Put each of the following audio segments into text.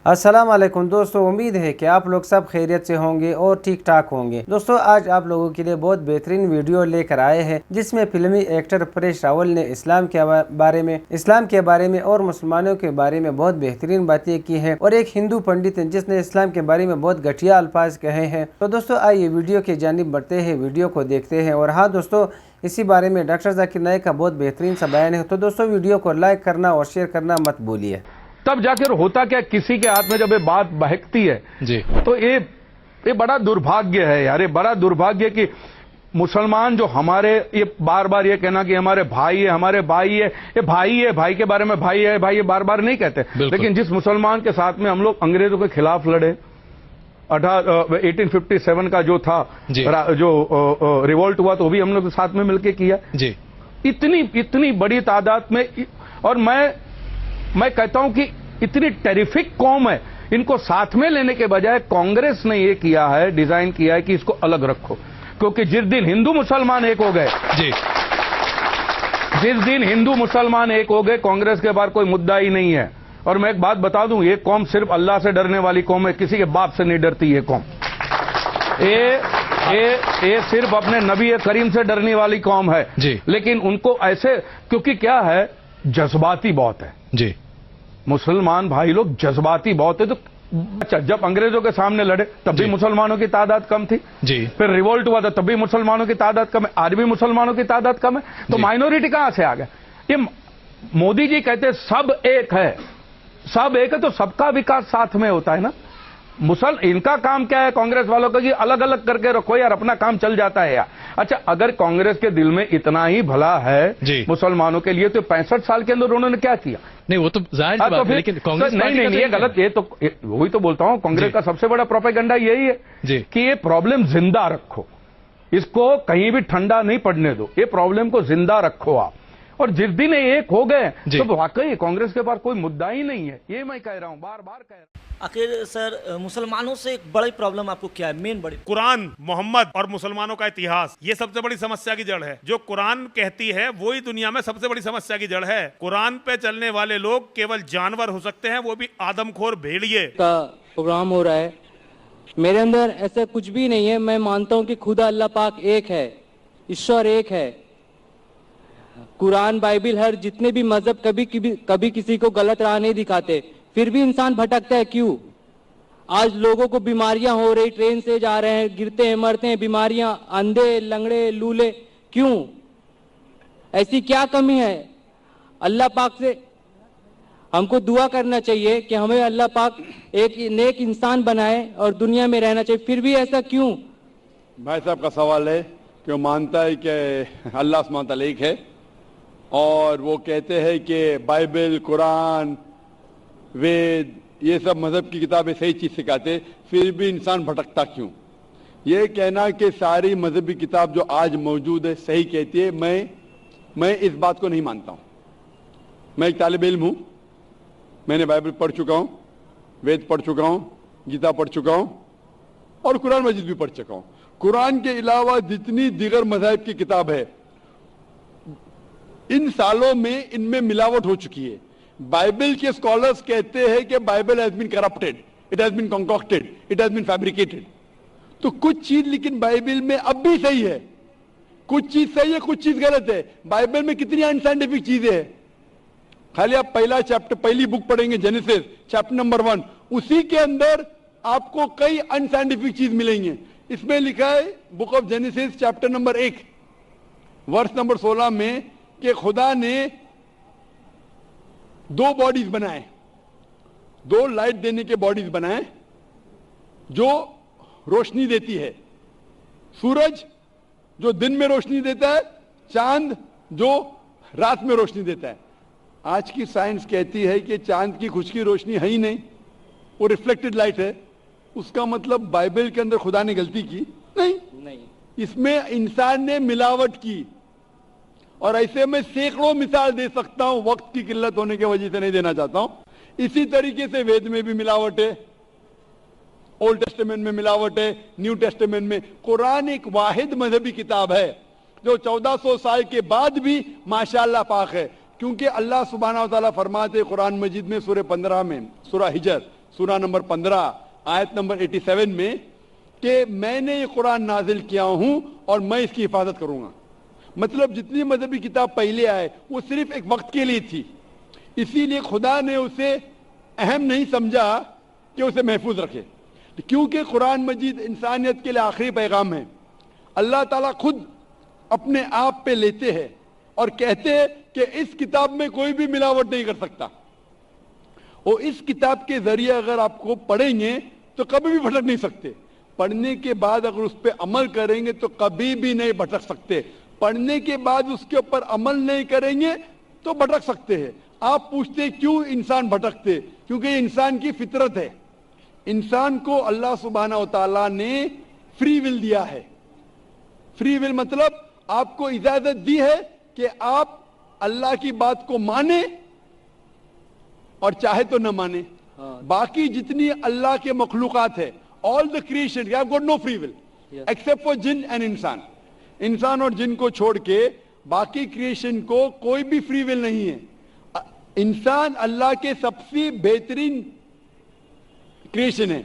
अस्सलाम वालेकुम दोस्तों, उम्मीद है कि आप लोग सब खैरियत से होंगे और ठीक ठाक होंगे। दोस्तों, आज आप लोगों के लिए बहुत बेहतरीन वीडियो लेकर आए हैं जिसमें फिल्मी एक्टर परेश रावल ने इस्लाम के बारे में और मुसलमानों के बारे में बहुत बेहतरीन बातें की हैं, और एक हिंदू पंडित हैं जिसने इस्लाम के बारे में बहुत घटिया अल्फाज कहे हैं। तो दोस्तों, आइए वीडियो की जानिब बढ़ते हैं, वीडियो को देखते हैं। और हाँ दोस्तों, इसी बारे में डॉक्टर जाकिर नाइक का बहुत बेहतरीन सा बयान है। तो दोस्तों, वीडियो को लाइक करना और शेयर करना मत भूलिए। तब जाकर होता क्या, किसी के हाथ में जब ये बात बहकती है जी, तो ये बड़ा दुर्भाग्य है यार। ये बड़ा दुर्भाग्य कि मुसलमान जो हमारे, ये बार बार ये कहना कि हमारे भाई है, हमारे भाई है, ये भाई है, भाई के बारे में भाई है, भाई ये बार बार नहीं कहते। लेकिन जिस मुसलमान के साथ में हम लोग अंग्रेजों के खिलाफ लड़े, 1857 का जो था जो रिवोल्ट हुआ, तो वो भी हम लोग साथ में मिलकर किया जी। इतनी बड़ी तादाद में, और मैं कहता हूं कि इतनी टेरिफिक कौम है, इनको साथ में लेने के बजाय कांग्रेस ने ये किया है, डिजाइन किया है कि इसको अलग रखो। क्योंकि जिस दिन हिंदू मुसलमान एक हो गए जी, जिस दिन हिंदू मुसलमान एक हो गए, कांग्रेस के बाहर कोई मुद्दा ही नहीं है। और मैं एक बात बता दूं, ये कौम सिर्फ अल्लाह से डरने वाली कौम है, किसी के बाप से नहीं डरती ये कौम। ये सिर्फ अपने नबी करीम से डरने वाली कौम है जी। लेकिन उनको ऐसे, क्योंकि क्या है, जज्बाती बहुत है जी। मुसलमान भाई लोग जज्बाती बहुत है। तो अच्छा, जब अंग्रेजों के सामने लड़े तब भी मुसलमानों की तादाद कम थी जी। फिर रिवोल्ट हुआ था तब भी मुसलमानों की तादाद कम है, आज भी मुसलमानों की तादाद कम है। तो माइनॉरिटी कहां से आ गए? ये मोदी जी कहते सब एक है, सब एक है, तो सबका विकास साथ में होता है ना। इनका काम क्या है कांग्रेस वालों का, कि अलग अलग करके रखो यार, अपना काम चल जाता है यार। अच्छा, अगर कांग्रेस के दिल में इतना ही भला है मुसलमानों के लिए, तो 65 साल के अंदर उन्होंने क्या किया? नहीं, वो तो जाहिर बात है, लेकिन कांग्रेस नहीं, ये गलत। ये तो वही तो बोलता हूं, कांग्रेस का सबसे बड़ा प्रोपेगेंडा यही है कि ये प्रॉब्लम जिंदा रखो, इसको कहीं भी ठंडा नहीं पड़ने दो, ये प्रॉब्लम को जिंदा रखो आप। और जिस दिन एक हो गए तो वाकई कांग्रेस के पास कोई मुद्दा ही नहीं है। ये मैं कह रहा हूं, बार बार कह रहा हूं। आखिर सर, मुसलमानों से एक बड़ी प्रॉब्लम आपको क्या है? मेन बड़ी कुरान, मोहम्मद और मुसलमानों का इतिहास, ये सबसे बड़ी समस्या की जड़ है। जो कुरान कहती है वही दुनिया में सबसे बड़ी समस्या की जड़ है। कुरान पे चलने वाले लोग केवल जानवर हो सकते हैं, वो भी आदमखोर भेड़िए। का प्रोग्राम हो रहा है, मेरे अंदर ऐसा कुछ भी नहीं है। मैं मानता हूँ कि खुदा अल्लाह पाक एक है, ईश्वर एक है। कुरान, बाइबिल, हर जितने भी मजहब कभी किसी को गलत राह नहीं दिखाते, फिर भी इंसान भटकता है। क्यों? आज लोगों को बीमारियां हो रही, ट्रेन से जा रहे हैं, गिरते हैं, मरते हैं, बीमारियां, अंधे, लंगड़े, लूले, क्यों? ऐसी क्या कमी है? अल्लाह पाक से हमको दुआ करना चाहिए कि हमें अल्लाह पाक एक नेक इंसान बनाए और दुनिया में रहना चाहिए, फिर भी ऐसा क्यों? भाई साहब का सवाल है कि वो मानता है कि अल्लाह सुब्हानहू तआला एक है, और वो कहते हैं कि बाइबल, कुरान, वेद, ये सब मजहब की किताबें सही चीज सिखाते, फिर भी इंसान भटकता क्यों? ये कहना कि सारी मजहबी किताब जो आज मौजूद है सही कहती है, मैं इस बात को नहीं मानता हूं। मैं एक तालिब इल्म हूं, मैंने बाइबल पढ़ चुका हूं, वेद पढ़ चुका हूं, गीता पढ़ चुका हूं, और कुरान मजीद भी पढ़ चुका हूं। कुरान के अलावा जितनी दीगर मजहब की किताब है, इन सालों में इनमें मिलावट हो चुकी है। बाइबल के स्कॉलर्स कहते हैं कि Bible has been corrupted, it has been concocted, it has been fabricated. तो कुछ चीज लेकिन बाइबल में अब भी सही है, कुछ चीज सही है, कुछ चीज गलत है। बाइबल में कितनी अनसाइंटिफिक चीजें हैं। खाली आप पहला चैप्टर, पहली बुक पढ़ेंगे, जेनेसिस चैप्टर नंबर 1, उसी के अंदर आपको कई अनसाइंटिफिक चीज मिलेंगे। इसमें लिखा है, book of genesis chapter number 1 वर्ष नंबर 16 में, कि खुदा ने 2 बॉडीज बनाए, 2 लाइट देने के बॉडीज बनाए जो रोशनी देती है। सूरज जो दिन में रोशनी देता है, चांद जो रात में रोशनी देता है। आज की साइंस कहती है कि चांद की खुद की रोशनी है ही नहीं, वो रिफ्लेक्टेड लाइट है। उसका मतलब बाइबल के अंदर खुदा ने गलती की नहीं, इसमें इंसान ने मिलावट की। और ऐसे में सैकड़ों मिसाल दे सकता हूं, वक्त की किल्लत होने की वजह से नहीं देना चाहता हूं। इसी तरीके से वेद में भी मिलावट है, ओल्ड टेस्टामेंट में मिलावट है, न्यू टेस्टामेंट में। कुरान एक वाहिद मजहबी किताब है जो 1400 साल के बाद भी माशाअल्लाह पाक है, क्योंकि अल्लाह सुब्हानहू व तआला फरमाते कुरान मजीद में सूरह 15 में, सूरह हिजर سورہ نمبر 15 آیت نمبر 87 میں کہ میں نے یہ قرآن نازل کیا ہوں اور میں اس کی حفاظت کروں گا. مطلب جتنی مذہبی کتاب پہلے آئے وہ صرف ایک وقت کے لیے تھی, اسی لیے خدا نے اسے اہم نہیں سمجھا کہ اسے محفوظ رکھے, کیونکہ قرآن مجید انسانیت کے لیے آخری پیغام ہے. اللہ تعالیٰ خود اپنے آپ پہ لیتے ہیں اور کہتے ہیں کہ اس کتاب میں کوئی بھی ملاوٹ نہیں کر سکتا, اور اس کتاب کے ذریعے اگر آپ کو پڑھیں گے تو کبھی بھی بھٹک نہیں سکتے. پڑھنے کے بعد اگر اس پہ عمل کریں گے تو کبھی بھی نہیں بھٹک سکتے. پڑھنے کے بعد اس کے اوپر عمل نہیں کریں گے تو بھٹک سکتے ہیں. آپ پوچھتے کیوں انسان بھٹکتے؟ کیونکہ یہ انسان کی فطرت ہے. انسان کو اللہ سبحانہ و تعالیٰ نے فری ول دیا ہے. فری ول مطلب آپ کو اجازت دی ہے کہ آپ اللہ کی بات کو مانیں اور چاہے تو نہ مانیں. باقی جتنی اللہ کے مخلوقات ہے, all the creation, you have got no free will except for jinn and انسان. انسان اور جن کو چھوڑ کے باقی کریشن کو کوئی بھی فری ول نہیں ہے. انسان اللہ کے سب سے بہترین کریشن ہے,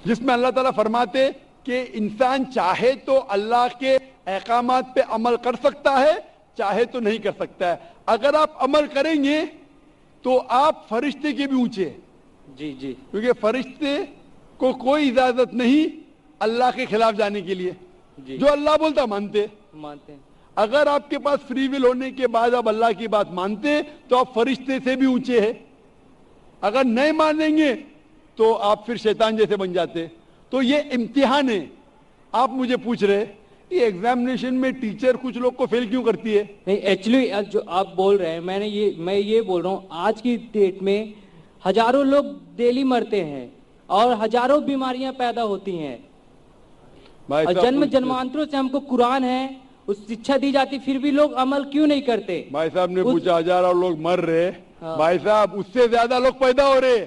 جس میں اللہ تعالیٰ فرماتے کہ انسان چاہے تو اللہ کے احکامات پہ عمل کر سکتا ہے, چاہے تو نہیں کر سکتا ہے. اگر آپ عمل کریں گے تو آپ فرشتے کے بھی اونچے ہیں. جی جی, کیونکہ فرشتے کو کوئی اجازت نہیں اللہ کے خلاف جانے کے لیے. جو اللہ بولتا مانتے ہیں. اگر آپ کے پاس فری ول ہونے کے بعد آپ اللہ کی بات مانتے ہیں تو آپ فرشتے سے بھی اونچے ہیں. اگر نہیں مانیں گے تو آپ پھر شیطان جیسے بن جاتے. تو یہ امتحان ہے. آپ مجھے پوچھ رہے یہ ایگزامینیشن میں ٹیچر کچھ لوگ کو فیل کیوں کرتی ہے؟ نہیں, ایکچولی جو آپ بول رہے ہیں میں یہ بول رہا ہوں, آج کی ڈیٹ میں ہزاروں لوگ ڈیلی مرتے ہیں اور ہزاروں بیماریاں پیدا ہوتی ہیں. اور جنم جنمانتروں سے ہم کو قرآن ہے, اس شکشا دی جاتی, پھر بھی لوگ عمل کیوں نہیں کرتے؟ بھائی صاحب نے پوچھا ہزاروں لوگ مر رہے, بھائی صاحب اس سے زیادہ لوگ پیدا ہو رہے.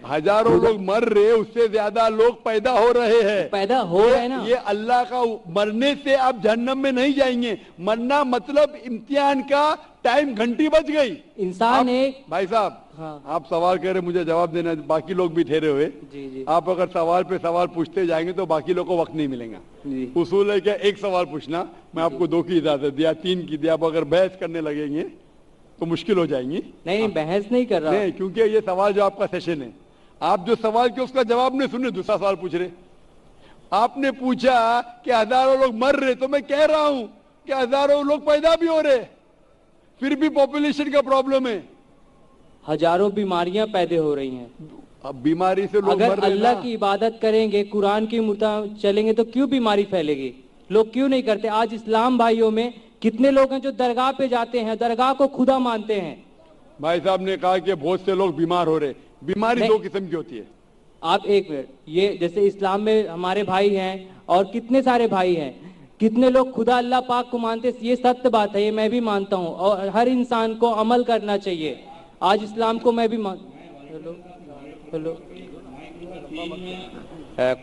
ہزاروں لوگ مر رہے, اس سے زیادہ لوگ پیدا ہو رہے ہیں. پیدا ہو رہے ہیں نا. یہ اللہ کا مرنے سے آپ جہنم میں نہیں جائیں گے. مرنا مطلب امتحان کا ٹائم گھنٹی بچ گئی. انسان ایک بھائی صاحب آپ سوال کہہ رہے, مجھے جواب دینا, باقی لوگ بھی ٹھہرے ہوئے. آپ اگر سوال پہ سوال پوچھتے جائیں گے تو باقی لوگ کو وقت نہیں ملے گا. اصول ہے کہ ایک سوال پوچھنا, میں آپ کو 2 کی اجازت دیا, 3 کی دیا. آپ اگر بحث کرنے لگیں گے تو مشکل ہو جائیں گی. نہیں, بحث نہیں کر رہا. نہیں, کیونکہ یہ سوال جو آپ کا سیشن ہے, آپ جو سوال کیا اس کا جواب نہیں سنے, دوسرا سوال پوچھ رہے. آپ نے پوچھا کہ ہزاروں لوگ مر رہے, تو میں کہہ رہا ہوں کہ ہزاروں لوگ پیدا بھی ہو رہے, پھر بھی پاپولیشن کا پرابلم ہے. ہزاروں بیماریاں پیدا ہو رہی ہیں. اب بیماری سے لوگ مر اگر رہے. اللہ کی عبادت کریں گے, قرآن کی مطابق چلیں گے تو کیوں بیماری پھیلے گی؟ لوگ کیوں نہیں کرتے؟ آج اسلام بھائیوں میں کتنے لوگ ہیں جو درگاہ پہ جاتے ہیں, درگاہ کو خدا مانتے ہیں. بھائی صاحب نے کہا کہ بہت سے لوگ بیمار ہو رہے. بیماری 2 قسم کی ہوتی ہے. آپ ایک منٹ, یہ جیسے اسلام میں ہمارے بھائی ہیں اور کتنے سارے بھائی ہیں, کتنے لوگ خدا اللہ پاک کو مانتے, یہ سچ بات ہے, یہ میں بھی مانتا ہوں, اور ہر انسان کو عمل کرنا چاہیے. آج اسلام کو میں بھی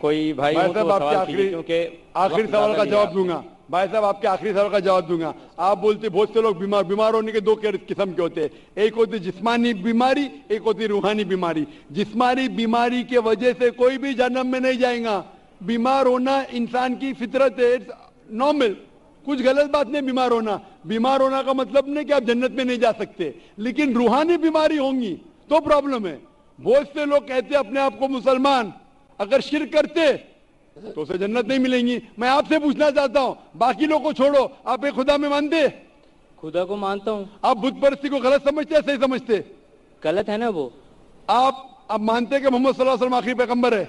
کوئی بھائی آخری سوال کا جواب دوں گا. بھائی صاحب آپ کے آخری سوال کا جواب دوں گا. آپ بولتے بہت سے لوگ بیمار ہونے کے 2 قسم کے ہوتے ہیں. ایک ہوتی جسمانی بیماری, ایک ہوتی روحانی بیماری. جسمانی بیماری کے وجہ سے کوئی بھی جہنم میں نہیں جائے گا. بیمار ہونا انسان کی فطرت ہے, نارمل, کچھ غلط بات نہیں. بیمار ہونا کا مطلب نہیں کہ آپ جنت میں نہیں جا سکتے, لیکن روحانی بیماری ہوں گی تو پرابلم ہے. بہت سے لوگ کہتے اپنے آپ کو مسلمان, اگر شرک کرتے تو اسے جنت نہیں ملیں گی. میں آپ سے پوچھنا چاہتا ہوں, باقی لوگ کو چھوڑو, آپ ایک خدا میں مانتے؟ خدا کو مانتا ہوں. آپ بت پرستی کو غلط سمجھتے ہیں, صحیح سمجھتے؟ غلط ہے نا وہ. آپ مانتے کہ محمد صلی اللہ علیہ وسلم آخری پیغمبر ہے؟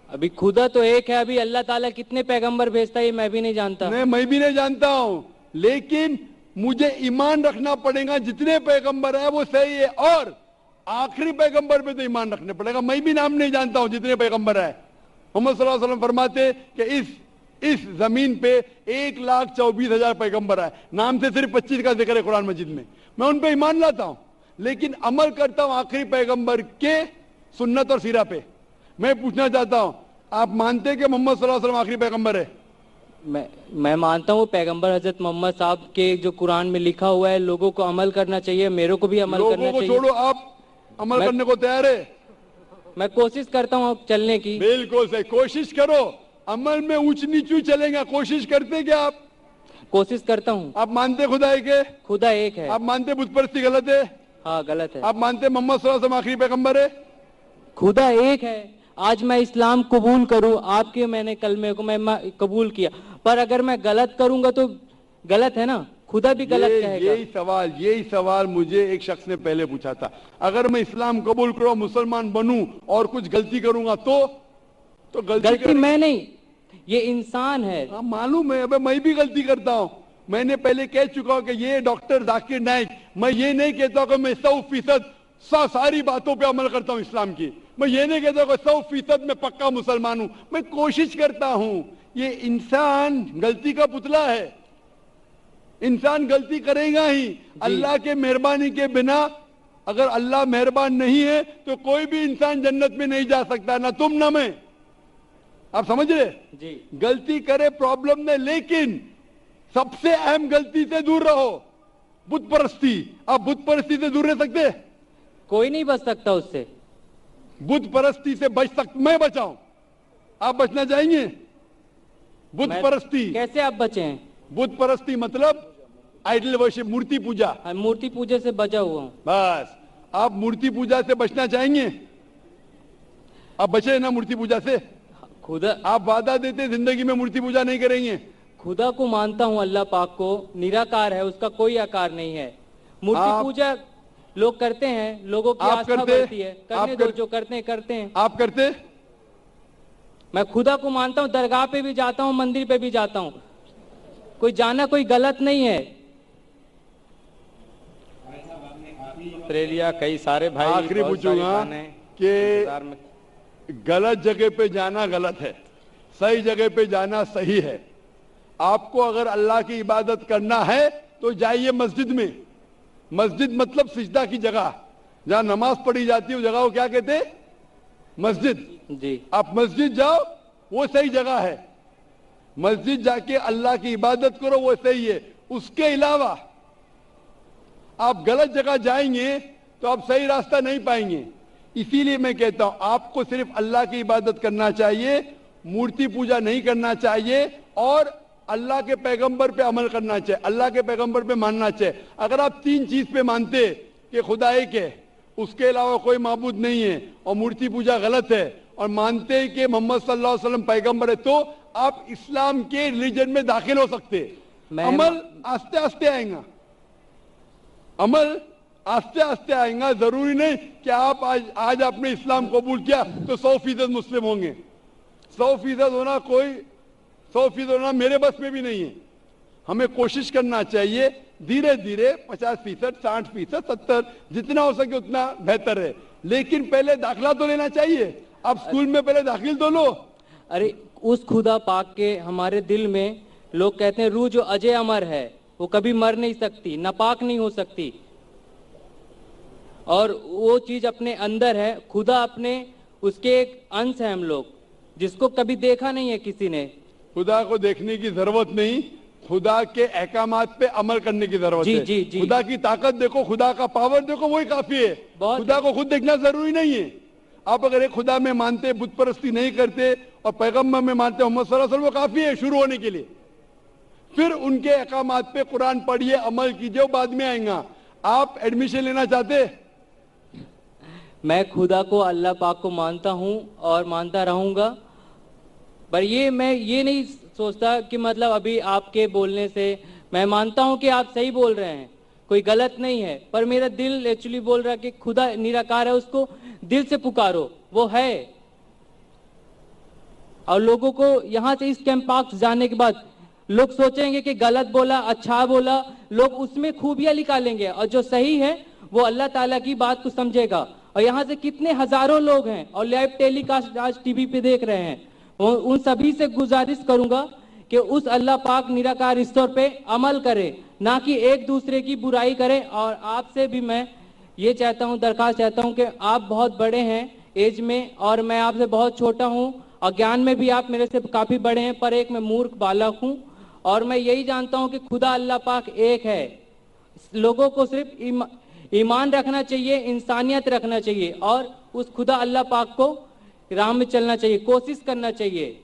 ابھی خدا تو ایک ہے, ابھی اللہ تعالیٰ کتنے پیغمبر بھیجتا ہے یہ میں بھی نہیں جانتا. نہیں, میں بھی نہیں جانتا ہوں, لیکن مجھے ایمان رکھنا پڑے گا جتنے پیغمبر ہیں وہ صحیح ہے, اور آخری پیغمبر پہ تو ایمان رکھنے پڑے گا. میں بھی نام نہیں جانتا ہوں جتنے پیغمبر ہیں. محمد صلی اللہ علیہ وسلم فرماتے کہ اس زمین پہ 1,24,000 پیغمبر ہیں, نام سے صرف 25 کا ذکر ہے قرآن مجید میں. میں ان پہ ایمان لاتا ہوں, لیکن عمل کرتا ہوں آخری پیغمبر کے سنت اور سیرہ پہ. میں پوچھنا چاہتا ہوں, آپ مانتے کہ محمد صلی اللہ علیہ وسلم آخری پیغمبر ہے؟ میں مانتا ہوں پیغمبر حضرت محمد صاحب کے جو قرآن میں لکھا ہوا ہے لوگوں کو عمل کرنا چاہیے, میرے کو بھی عمل کرنا چاہیے. لوگوں کو چھوڑو, آپ अमल करने को तैयार है? मैं कोशिश करता हूँ चलने की। बिल्कुल सही, कोशिश करो। अमल में ऊंच नीच चलेगा, कोशिश करते क्या आप? कोशिश करता हूँ। आप मानते खुदा एक है? खुदा एक है। आप मानते बुत परस्ती गलत है? हाँ गलत है। आप मानते मोहम्मद सल्लल्लाहु अलैहि वसल्लम आखिरी पैगंबर है? खुदा एक है। आज मैं इस्लाम कबूल करूं, आपके मैंने कलमे को मैं कबूल किया, पर अगर मैं गलत करूंगा तो गलत है ना, खुदा भी गलत कहेगा। यही सवाल मुझे एक शख्स ने पहले पूछा था। अगर मैं इस्लाम कबूल करूं, मुसलमान बनूं और कुछ गलती करूंगा तो गलती मैं नहीं, ये इंसान है। हाँ मालूम है, अबे मैं भी गलती करता हूं। मैंने पहले कह चुका हूं कि ये डॉक्टर जाकिर नाइक, मैं ये नहीं कहता कि मैं 100% सारी बातों पे अमल करता हूं इस्लाम की। मैं ये नहीं कहता कि 100% में पक्का मुसलमान हूं। मैं कोशिश करता हूं। ये इंसान गलती का पुतला है, इंसान गलती करेगा ही। अल्लाह के मेहरबानी के बिना, अगर अल्लाह मेहरबान नहीं है तो कोई भी इंसान जन्नत में नहीं जा सकता, ना तुम ना मैं। आप समझ रहे जी? गलती करे प्रॉब्लम नहीं, लेकिन सबसे अहम गलती से दूर रहो, बुत परस्ती। आप बुत परस्ती से दूर रह सकते? कोई नहीं बच सकता उससे। बुत परस्ती से मैं बचाऊं, आप बचना चाहेंगे? बुत परस्ती कैसे आप बचे हैं? बुत परस्ती मतलब आइडल वर्शिप, मूर्ति पूजा। मूर्ति पूजा से बचा हुआ हूं। बस, आप मूर्ति पूजा से बचना चाहेंगे? आप बचे ना मूर्ति पूजा से? खुदा, आप वादा देते जिंदगी में मूर्ति पूजा नहीं करेंगे? खुदा को मानता हूं, अल्लाह पाक को, निराकार है, उसका कोई आकार नहीं है। मूर्ति पूजा लोग करते हैं, लोगों की आस्था बढ़ती है, करने दो, जो करते हैं करते हैं। आप करते? मैं खुदा को मानता हूं, दरगाह पे भी जाता हूं, मंदिर पे भी जाता हूं, कोई जाना कोई गलत नहीं है। ऑस्ट्रेलिया कई सारे भाई, आखिरी पूछूंगा कि गलत जगह पे जाना गलत है, सही जगह पे जाना सही है। आपको अगर अल्लाह की इबादत करना है तो जाइए मस्जिद में। मस्जिद मतलब सिजदा की जगह, जहां नमाज पढ़ी जाती है, उस जगह को क्या कहते हैं? मस्जिद। जी, आप मस्जिद जाओ, वो सही जगह है। मस्जिद जाके अल्लाह की इबादत करो, वो सही है। उसके अलावा आप गलत जगह जाएंगे तो आप सही रास्ता नहीं पाएंगे। इसीलिए मैं कहता हूं आपको सिर्फ अल्लाह की इबादत करना चाहिए, मूर्ति पूजा नहीं करना चाहिए, और अल्लाह के पैगंबर पे अमल करना चाहिए, अल्लाह के पैगंबर पे मानना चाहिए। अगर आप 3 चीज पे मानते कि खुदा एक है, उसके अलावा कोई माबूद नहीं है, और मूर्ति पूजा गलत है, और मानते कि मोहम्मद सल्लल्लाहु अलैहि वसल्लम पैगंबर है, तो आप इस्लाम के रिलीजन में दाखिल हो सकते। अमल आस्ते आस्ते आएगा, अमल आस्ते आस्ते आएगा। जरूरी नहीं कि आप आज आपने इस्लाम कबूल किया तो 100% मुस्लिम होंगे। 100% होना 100% होना मेरे बस में भी नहीं है। हमें कोशिश करना चाहिए, धीरे धीरे 50%, 60%, 70%, जितना हो सके उतना बेहतर है। लेकिन पहले दाखिला तो लेना चाहिए। आप स्कूल में पहले दाखिल तो लो। अरे उस खुदा पाक के हमारे दिल में, लोग कहते हैं रूह जो अजय अमर है, वो कभी मर नहीं सकती, नापाक नहीं हो सकती, और वो चीज अपने अंदर है। खुदा अपने, उसके एक अंश है हम लोग, जिसको कभी देखा नहीं है किसी ने। खुदा को देखने की जरूरत नहीं, खुदा के अहकामात पे अमल करने की जरूरत है। जी, जी। खुदा की ताकत देखो, खुदा का पावर देखो, वही काफी है। खुदा को खुद देखना जरूरी नहीं है। आप अगर एक खुदा में मानते, बुत परस्ती नहीं करते, और पैगंबर में मानते मोहम्मद सल्लल्लाहु अलैहि वसल्लम, वो काफी है शुरू होने के लिए। फिर उनके अहकामात पे कुरान पढ़िए, अमल कीजिए, बाद में आएगा। आप एडमिशन लेना चाहते? मैं खुदा को, अल्लाह पाक को मानता हूं और मानता रहूंगा, पर मैं ये नहीं सोचता कि मतलब अभी आपके बोलने से मैं मानता हूं कि आप सही बोल रहे हैं, कोई गलत नहीं है, पर मेरा दिल एक्चुअली बोल रहा है कि खुदा निराकार है, उसको दिल से पुकारो, वो है। और लोगों को यहां से इस कैंपस जाने के बाद लोग सोचेंगे कि गलत बोला, अच्छा बोला, लोग उसमें खूबियां निकालेंगे, और जो सही है वो अल्लाह ताला की बात को समझेगा। और यहाँ से कितने हजारों लोग हैं और लाइव टेलीकास्ट आज टीवी पे देख रहे हैं, उन सभी से गुजारिश करूंगा कि उस अल्लाह पाक निराकार ईश्वर पे अमल करें, ना कि एक दूसरे की बुराई करें। और आपसे भी मैं ये चाहता हूँ, दरखास्त चाहता हूँ कि आप बहुत बड़े हैं एज में, और मैं आपसे बहुत छोटा हूँ, और ज्ञान में भी आप मेरे से काफी बड़े हैं, पर एक मैं मूर्ख बालक हूँ। और मैं यही जानता हूँ कि खुदा अल्लाह पाक एक है। लोगों को सिर्फ ईमान रखना चाहिए, इंसानियत रखना चाहिए और उस खुदा अल्लाह पाक को राह में चलना चाहिए, कोशिश करना चाहिए।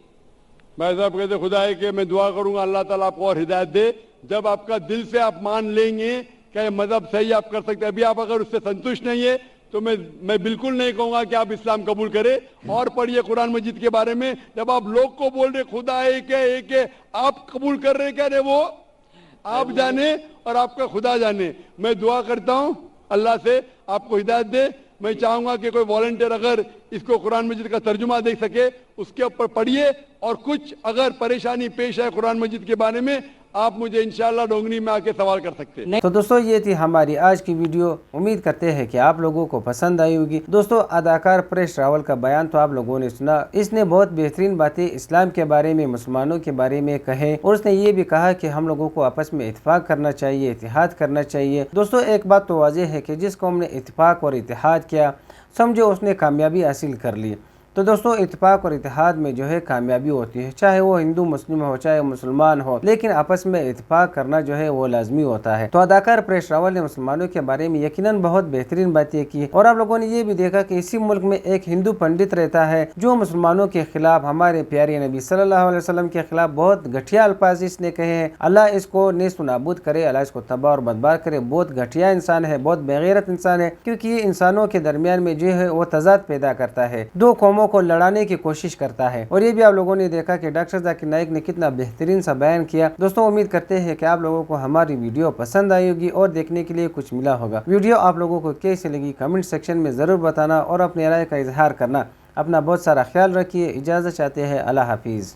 भाई साहब कहते खुदा है कि मैं दुआ करूंगा अल्लाह ताला आपको और हिदायत दे। जब आपका दिल से आप मान लेंगे कि ये मजहब सही आप कर सकते हैं, अभी आप अगर उससे संतुष्ट नहीं है तो मैं बिल्कुल नहीं कहूंगा कि आप इस्लाम कबूल करें। और पढ़िए कुरान मजीद के बारे में, जब आप लोग को बोल रहे खुदा एक है आप कबूल कर रहे क्या? वो आप जाने और आपका खुदा जाने। मैं दुआ करता हूं अल्लाह से आपको हिदायत दे। मैं चाहूंगा कि कोई वॉलंटियर अगर इसको कुरान मजीद का तर्जुमा दे सके उसके ऊपर पढ़िए, और कुछ अगर परेशानी पेश है कुरान मजीद के बारे में आप मुझे इंशाअल्लाह डोंगरी में आके सवाल कर सकते हैं। तो दोस्तों ये थी हमारी आज की वीडियो। उम्मीद करते हैं कि आप लोगों को पसंद आई होगी। दोस्तों अदाकार परेश रावल का बयान तो आप लोगों ने सुना। इसने बहुत बेहतरीन बातें इस्लाम के बारे में, मुसलमानों के बारे में कहे, और उसने ये भी कहा कि हम लोगों को आपस में इत्तेफाक करना चाहिए, इत्तेहाद करना चाहिए। दोस्तों एक बात तो वाज़ेह है कि जिस कौम ने इत्तेफाक और इत्तेहाद किया समझो उसने कामयाबी हासिल कर ली। तो दोस्तों इत्तेफाक और इत्तेहाद में जो है कामयाबी होती है, चाहे वो हिंदू मुस्लिम हो चाहे मुसलमान हो, लेकिन आपस में इत्तेफाक करना जो है वो लाजमी होता है। तो अदाकार परेश रावल ने मुसलमानों के बारे में यकीनन बहुत बेहतरीन बातें की, और आप लोगों ने ये भी देखा कि इसी मुल्क में एक हिंदू पंडित रहता है जो मुसलमानों के खिलाफ, हमारे प्यारे नबी सल्लल्लाहु अलैहि वसल्लम के खिलाफ बहुत घटिया अल्फाज इसने कहे हैं। अल्लाह इसको नेस्त नाबूद करे, अल्लाह इसको तबाह और बदबार करे। बहुत घटिया इंसान है, बहुत बेगैरत इंसान है, क्योंकि ये इंसानों के दरमियान में जो है वो तजाद पैदा करता है, दो कौमों को लड़ाने की कोशिश करता है। और ये भी आप लोगों ने देखा कि डॉक्टर जाकिर नाइक ने कितना बेहतरीन सा बयान किया। दोस्तों उम्मीद करते हैं कि आप लोगों को हमारी वीडियो पसंद आई होगी और देखने के लिए कुछ मिला होगा। वीडियो आप लोगों को कैसी लगी कमेंट सेक्शन में ज़रूर बताना और अपनी राय का इजहार करना। अपना बहुत सारा ख्याल रखिए। इजाज़त चाहते हैं। अल्लाह हाफिज़।